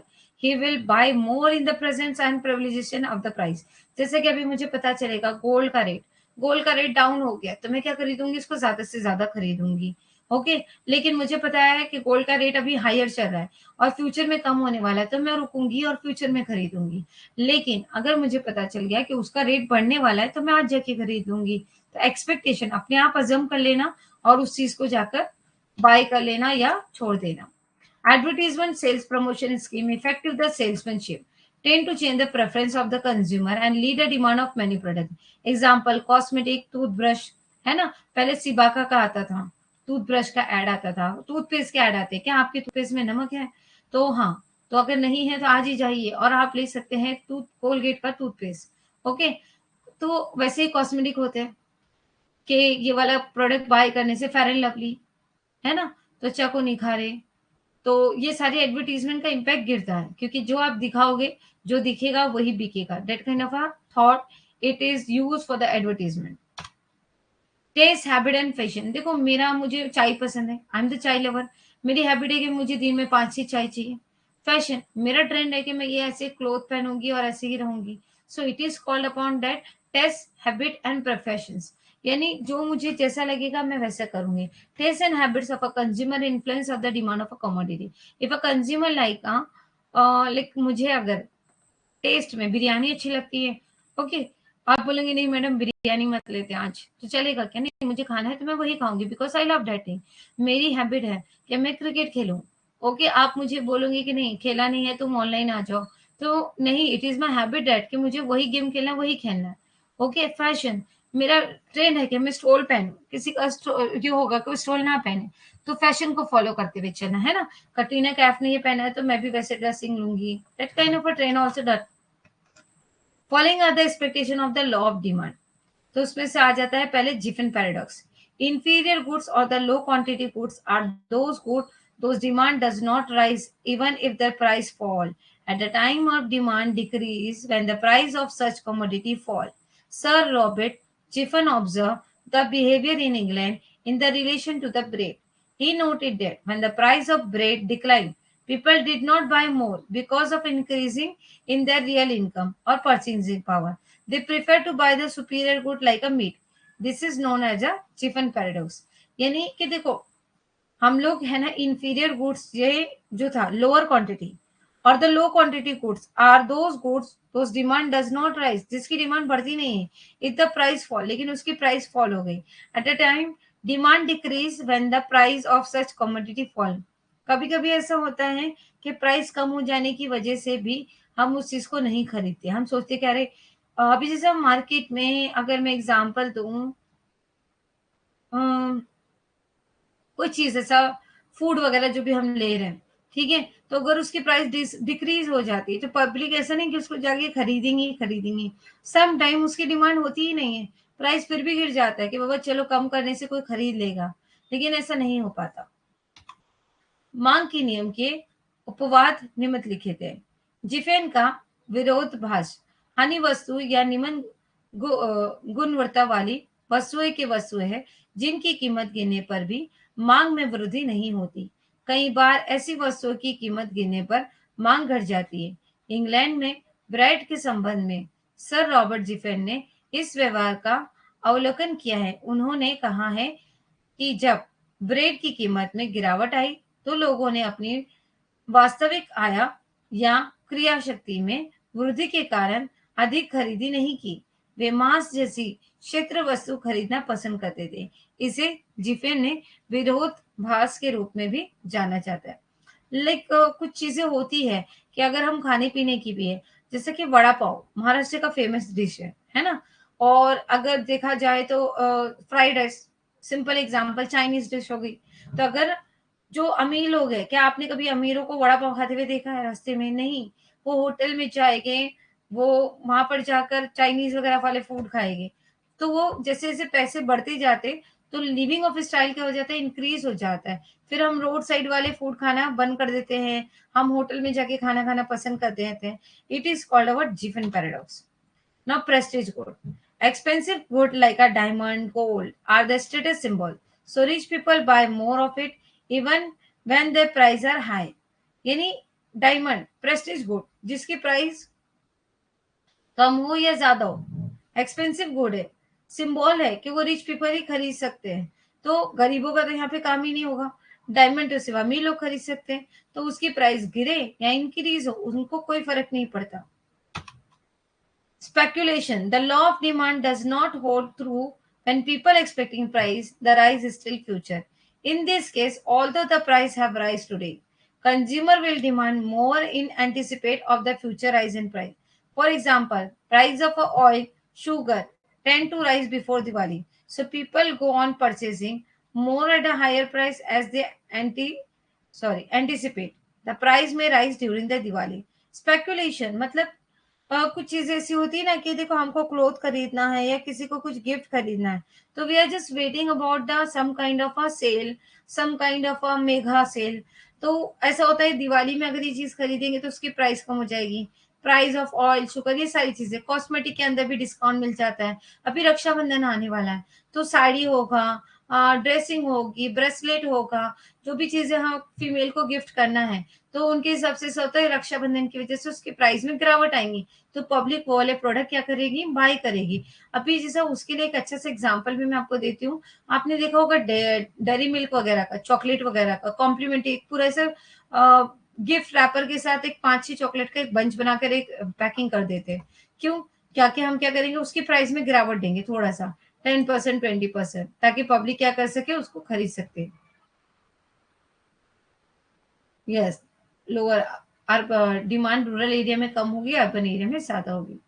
he will buy more in the present and privilegation of the price. जैसे कि अभी मुझे पता चलेगा gold का rate down हो गया, तो मैं क्या खरीदूंगी? इसको ज्यादा से ज्यादा खरीदूंगी। ओके, लेकिन मुझे पता है कि गोल्ड का रेट अभी हायर चल रहा है और फ्यूचर में कम होने वाला है, तो मैं रुकूंगी और फ्यूचर में खरीदूंगी। लेकिन अगर मुझे पता चल गया कि उसका रेट बढ़ने वाला है, तो मैं आज जाके खरीद लूंगी। तो एक्सपेक्टेशन अपने आप अजम कर लेना और उस चीज को जाकर बाय कर लेना या छोड़ देना। Advertisement sales promotion scheme effective the salesmanship tend to change the preference of the consumer and lead a demand of many products. Example, cosmetic, toothbrush, है ना? पहले सिबाका का आता था, टूथब्रश का एड आता था, टूथपेस्ट के एड आते हैं, क्या आपके टूथपेस्ट में नमक है? तो हाँ, तो अगर नहीं है तो आज ही जाइए और आप ले सकते हैं कोलगेट का टूथपेस्ट। ओके, तो वैसे ही कॉस्मेटिक होते हैं कि ये वाला प्रोडक्ट बाय करने से फेयर एंड लवली, है ना, त्वचा को निखारे। तो ये सारी एडवर्टीजमेंट का इम्पैक्ट गिरता है, क्योंकि जो आप दिखाओगे, जो दिखेगा वही बिकेगा। That kind of a thought it is use for the advertisement. Taste, habit and fashion. देखो, मुझे चाय पसंद है, I am the chai lover. मेरी हैबिट है कि मुझे दिन में 5 से चाय चाहिए। फैशन, मेरा ट्रेंड है कि मैं ये ऐसे क्लोथ पहनूंगी और ऐसे ही रहूंगी। So it is called upon that taste, habit and professions. यानी जो मुझे जैसा लगेगा मैं वैसा करूंगी। Taste and habits of a consumer influence of the demand of a commodity. If a consumer like मुझे अगर टेस्ट में बिरयानी अच्छी लगती है, ओके, आप बोलेंगे नहीं मैडम बिरयानी मत लेते आज, तो चलेगा क्या? नहीं, मुझे खाना है तो मैं वही खाऊंगी, because I love that thing. मेरी हैबिट है कि मैं क्रिकेट खेलूं। ओके, आप मुझे बोलोगे कि नहीं खेला नहीं है तुम ऑनलाइन आ जाओ, तो नहीं, it is my habit that कि मुझे वही गेम खेलना, वही खेलना है। ओके, फैशन, मेरा ट्रेंड है कि मैं स्टोल पहनूं, किसी का ये होगा कि स्टोल ना पहने, तो फैशन को फॉलो करते हुए चलना है ना। कटरीना कैफ ने ये पहना है तो मैं भी वैसे ड्रेसिंग लूंगी, that kind of a trend also that following are the expectation of the law of demand. तो उसमें से आ जाता है पहले जिफिन पैराडॉक्स। इंफीरियर गुड्स और the low quantity goods are those good those demand does not rise even if the price fall at the time of demand decrease when the price of such commodity fall. Sir Robert Giffen observe the behaviour in England in the relation to the bread. He noted that when the price of bread declined, people did not buy more because of increasing in their real income or purchasing power. They prefer to buy the superior good like a meat. This is known as a Chiffon paradox. यानी कि देखो, हम लोग है ना inferior goods, ये जो था लोअर क्वांटिटी, और the low quantity goods are those goods those demand does not rise, जिसकी डिमांड बढ़ती नहीं है, इफ द प्राइस फॉल, लेकिन उसकी प्राइस फॉल हो गई। At a time demand decrease when the price of such commodity fall. कभी कभी ऐसा होता है कि प्राइस कम हो जाने की वजह से भी हम उस चीज को नहीं खरीदते, हम सोचते क्या अरे अभी जैसे हम मार्केट में, अगर मैं एग्जांपल दूं, कोई चीज ऐसा फूड वगैरह जो भी हम ले रहे हैं, ठीक है, तो अगर उसकी प्राइस डिक्रीज हो जाती है तो पब्लिक ऐसा नहीं कि उसको जाके खरीदेंगे ही खरीदेंगे, सम टाइम उसकी डिमांड होती ही नहीं है, प्राइस फिर भी गिर जाता है कि बाबा चलो कम करने से कोई खरीद लेगा, लेकिन ऐसा नहीं हो पाता। मांग के नियम के उपवाद निम्नलिखित है। जिफेन का विरोधाभास, हानि वस्तु या निम्न गुणवत्ता वाली वस्तुएं के वस्तुएं है जिनकी कीमत गिरने पर भी मांग में वृद्धि नहीं होती। कई बार ऐसी वस्तुओं की कीमत गिरने पर मांग घट जाती है। इंग्लैंड में ब्रेड के संबंध में सर रॉबर्ट जिफेन ने इस व्यवहार का अवलोकन किया है। उन्होंने कहा है कि जब ब्रेड की कीमत में गिरावट आई तो लोगों ने अपनी वास्तविक आय या क्रिया शक्ति में वृद्धि के कारण अधिक खरीदी नहीं की। वे मांस जैसी क्षेत्र वस्तु खरीदना पसंद करते थे। इसे जिफेन ने विरोधाभास के रूप में भी जाना जाता है। कुछ चीजें होती है कि अगर हम खाने पीने की भी है, जैसे कि वड़ा पाव महाराष्ट्र का फेमस डिश है ना, और अगर देखा जाए तो fried rice, simple example Chinese dish हो गई। तो अगर जो अमीर लोग हैं, क्या आपने कभी अमीरों को वड़ा पाव खाते हुए देखा है रास्ते में? नहीं, वो होटल में जाएंगे, वो वहां पर जाकर चाइनीज वगैरह वाले फूड खाएंगे। तो वो जैसे जैसे पैसे बढ़ते जाते, तो लिविंग ऑफ स्टाइल क्या हो जाता है, इंक्रीज हो जाता है। फिर हम रोड साइड वाले फूड खाना बंद कर देते हैं, हम होटल में जाके खाना खाना पसंद कर देते हैं। It is called our Giffen paradox. Now, prestige gold. Expensive good like a diamond, gold are the status symbol. So rich people buy more of it even when their price are high. यानी diamond Prestige good जिसकी price कम हो या ज्यादा हो, expensive good है, symbol है कि वो रिच पीपल ही खरीद सकते हैं, तो गरीबों का तो यहाँ पे काम ही नहीं होगा। डायमंड तो सिर्फ अमीर लोग खरीद सकते हैं, तो उसकी प्राइस गिरे या इंक्रीज हो उनको कोई फर्क नहीं पड़ता। Speculation. The law of demand does not hold true when people expecting price, the rise is still future. In this case, although the price have rise today, consumer will demand more in anticipate of the future rise in price. For example, price of a oil, sugar tend to rise before Diwali. So people go on purchasing more at a higher price as they anticipate. The price may rise during the Diwali. Speculation मतलब कुछ चीजें ऐसी होती है ना कि देखो हमको क्लोथ खरीदना है या किसी को कुछ गिफ्ट खरीदना है, तो we are just waiting about the some kind of a sale, some kind of a mega sale. तो ऐसा होता है दिवाली में अगर ये चीज खरीदेंगे तो उसकी प्राइस कम हो जाएगी। प्राइस ऑफ ऑयल, शुगर, ये सारी चीजें, कॉस्मेटिक के अंदर भी डिस्काउंट मिल जाता है। अभी रक्षाबंधन आने वाला है, तो साड़ी होगा, ड्रेसिंग होगी, ब्रेसलेट होगा, जो भी चीजें हम फीमेल को गिफ्ट करना है, तो उनके हिसाब से ऐसा होता है रक्षाबंधन की वजह से उसकी प्राइस में गिरावट आएंगी, तो पब्लिक वो वाले प्रोडक्ट क्या करेगी, बाय करेगी। अभी जैसा उसके लिए एक अच्छा सा एग्जांपल भी मैं आपको देती हूँ। आपने देखा होगा डेयरी मिल्क वगैरह का, चॉकलेट वगैरह का कॉम्प्लीमेंट्री एक पूरा ऐसा गिफ्ट रैपर के साथ एक 5-6 चॉकलेट का एक बंच बनाकर एक पैकिंग कर देते हैं। क्यों? क्या कि हम क्या करेंगे, उसकी प्राइस में गिरावट देंगे थोड़ा सा, 10% 20%, ताकि पब्लिक क्या कर सके, उसको खरीद सकते। Yes, lower demand rural area में कम होगी, अर्बन एरिया में ज्यादा होगी।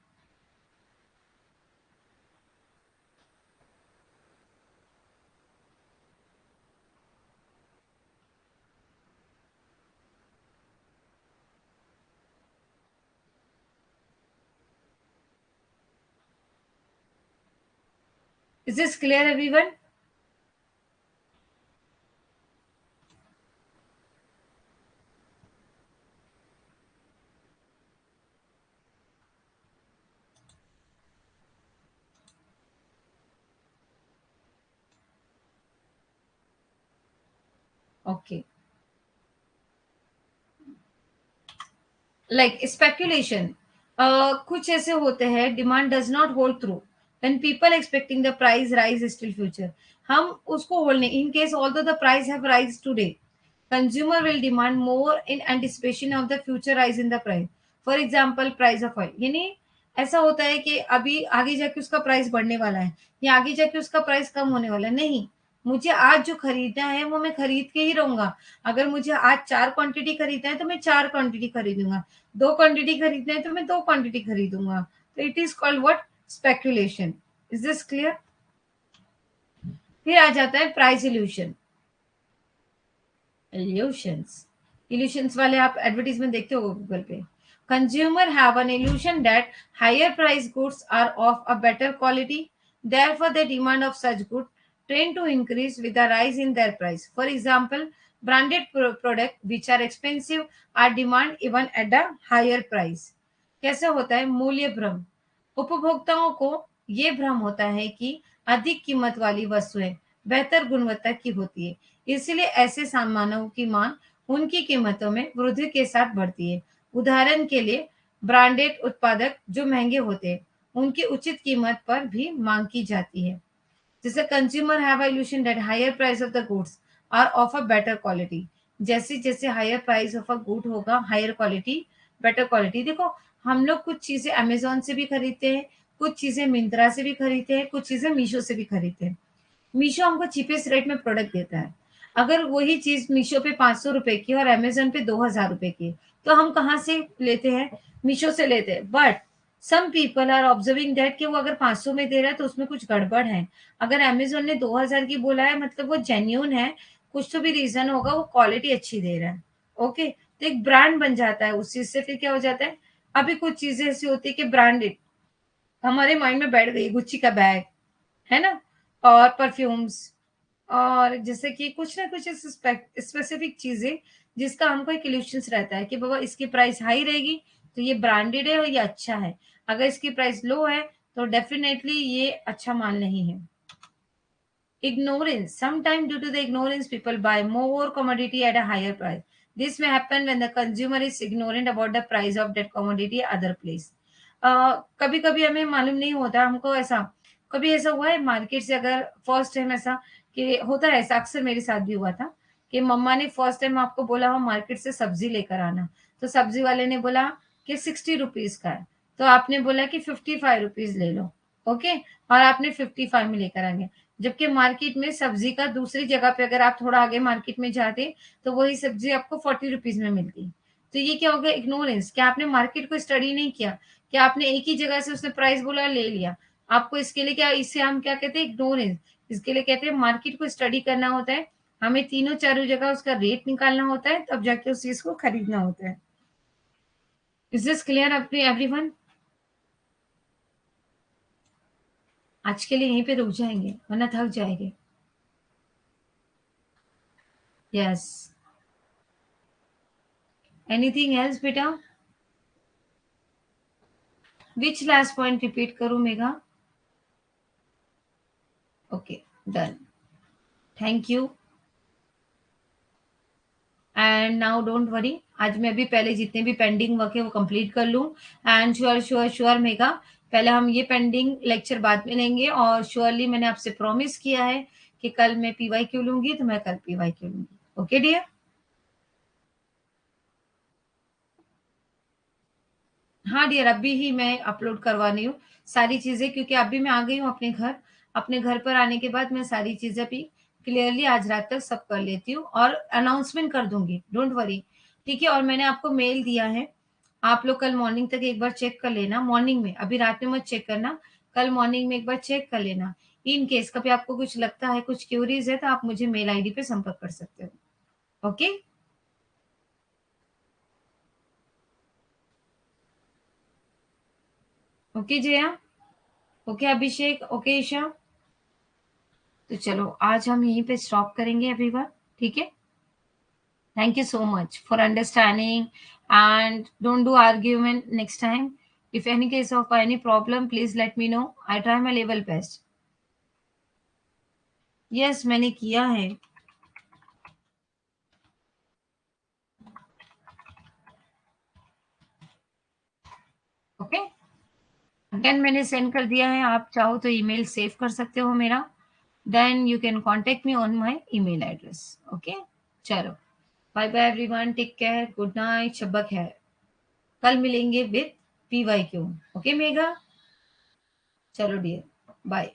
Is this clear everyone? Okay, like speculation, कुछ ऐसे होते हैं, demand does not hold through when people expecting the price rise still future. हम उसको होल्ड नहीं, in case although the price have rise today, consumer will demand more in anticipation of the future rise in the price. For example price of oil, यानी ऐसा होता है कि अभी आगे जाके उसका प्राइस बढ़ने वाला है, या आगे जाके उसका प्राइस कम होने वाला है। नहीं, मुझे आज जो खरीदना है वो मैं खरीद के ही रहूंगा। अगर मुझे आज 4 क्वांटिटी खरीदना है तो मैं 4 क्वांटिटी खरीदूंगा, 2 क्वांटिटी खरीदना है तो मैं 2 क्वांटिटी खरीदूंगा। तो it is called what, speculation. Is this clear? फिर आ जाता है प्राइस इल्यूशन। इल्यूशंस, इल्यूशंस वाले आप एडवर्टीजमेंट देखते हो गूगल पे। Consumer have an illusion that higher price goods are of a better quality, therefore the demand of such good tend to increase with the rise in their price. For example, branded product which are expensive are demand even at a higher price. कैसे होता है? मूल्य भ्रम, उपभोक्ताओं को ये भ्रम होता है कि अधिक कीमत वाली वस्तुएं बेहतर गुणवत्ता की होती है, इसलिए ऐसे सामानों की मांग उनकी कीमतों में वृद्धि के साथ बढ़ती है। उदाहरण के लिए, ब्रांडेड उत्पादक जो महंगे होते हैं, उनकी उचित कीमत पर भी मांग की जाती है। जैसे consumer have illusion that higher price of the goods are of a better quality. जैसे जैसे higher price of a good होगा, हायर क्वालिटी, बेटर क्वालिटी। देखो, हम लोग कुछ चीजें अमेजोन से भी खरीदते हैं, कुछ चीजें मिंत्रा से भी खरीदते हैं, कुछ चीजें मीशो से भी खरीदते हैं। मीशो हमको चीपेस्ट रेट में प्रोडक्ट देता है। अगर वही चीज मीशो पे 500 रुपए की और अमेजोन पे 2000 रुपए की, तो हम कहाँ से लेते हैं? मीशो से लेते हैं। But some people are observing that कि वो अगर 500 में दे रहा है तो उसमें कुछ गड़बड़ है। अगर अमेजोन ने 2000 की बोला है, मतलब वो जेन्यून है, कुछ तो भी रीजन होगा, वो क्वालिटी अच्छी दे रहा है। ओके, तो एक ब्रांड बन जाता है उस चीज से। फिर क्या हो जाता है, अभी कुछ चीजें ऐसी होती है कि ब्रांडेड हमारे माइंड में बैठ गई, गुच्ची का बैग है ना, और परफ्यूम्स, और जैसे कि कुछ ना कुछ स्पेसिफिक चीजें जिसका हमको एक इल्यूशंस रहता है कि बाबा इसकी प्राइस हाई रहेगी तो ये ब्रांडेड है और ये अच्छा है, अगर इसकी प्राइस लो है तो डेफिनेटली ये अच्छा माल नहीं है। Ignorance. Sometimes due to the ignorance, people buy more commodity at a higher price. This may happen when the consumer is ignorant about the price of that commodity other place. कभी कभी हमें मालूम नहीं होता, हमको ऐसा कभी ऐसा हुआ है मार्केट से, अगर फर्स्ट टाइम ऐसा कि होता है, ऐसा अक्सर मेरे साथ भी हुआ था कि मम्मा ने फर्स्ट टाइम आपको बोला हो मार्केट से सब्जी लेकर आना, तो सब्जी वाले ने बोला कि 60 रुपीज का है, तो आपने बोला कि 55 रुपीज ले लो। ओके, और आपने 55 में लेकर आ गए, जबकि मार्केट में सब्जी का दूसरी जगह पे अगर आप थोड़ा आगे मार्केट में जाते तो वही सब्जी आपको 40 रुपीज में मिलती। तो ये क्या हो गया? इग्नोरेंस। क्या आपने मार्केट को स्टडी नहीं किया? क्या आपने एक ही जगह से उसने प्राइस बोला ले लिया? आपको इसके लिए क्या, इससे हम क्या कहते हैं? इग्नोरेंस। इसके लिए कहते हैं मार्केट को स्टडी करना होता है, हमें तीनों चारों जगह उसका रेट निकालना होता है, तब जाके उस चीज को खरीदना होता है। इज दिस क्लियर अपने एवरीवन? आज के लिए यहीं पे रुक जाएंगे वरना थक जाएंगे। यस, एनीथिंग एल्स बेटा? विच लास्ट पॉइंट रिपीट करूं mega? Okay, done, thank you. And now don't worry, आज मैं भी पहले जितने भी पेंडिंग वर्क है वो कंप्लीट कर लूं। And sure sure sure mega, पहले हम ये पेंडिंग लेक्चर बाद में लेंगे, और श्योरली मैंने आपसे प्रॉमिस किया है कि कल मैं पीवाई क्यू लूंगी, तो मैं कल पीवाई क्यू लूंगी। Okay dear? हाँ डियर, अभी ही मैं अपलोड करवानी हूँ सारी चीजें, क्योंकि अभी मैं आ गई हूँ अपने घर। अपने घर पर आने के बाद मैं सारी चीजें भी क्लियरली आज रात तक सब कर लेती हूँ और अनाउंसमेंट कर दूंगी, डोंट वरी। ठीक है, और मैंने आपको मेल दिया है, आप लोग कल मॉर्निंग तक एक बार चेक कर लेना, मॉर्निंग में, अभी रात में मत चेक करना, कल मॉर्निंग में एक बार चेक कर लेना। इन केस कभी आपको कुछ लगता है, कुछ क्यूरीज है, तो आप मुझे मेल आईडी पे संपर्क कर सकते हो। ओके, ओके जया, ओके अभिषेक, ओके ईशा। तो चलो आज हम यहीं पे स्टॉप करेंगे एवरीवन, ठीक है। Thank you so much for understanding and don't do argument next time. If any case of any problem please let me no, I try my level best. Yes मैंने किया है। ओके, अगेन मैंने send कर दिया है, आप चाहो तो ईमेल सेव कर सकते हो मेरा, then you can contact me on my email address. Okay, चलो bye bye everyone, take care, good night, शब्बा खैर। कल मिलेंगे with P Y Q. Okay Megha, चलो डियर, बाय।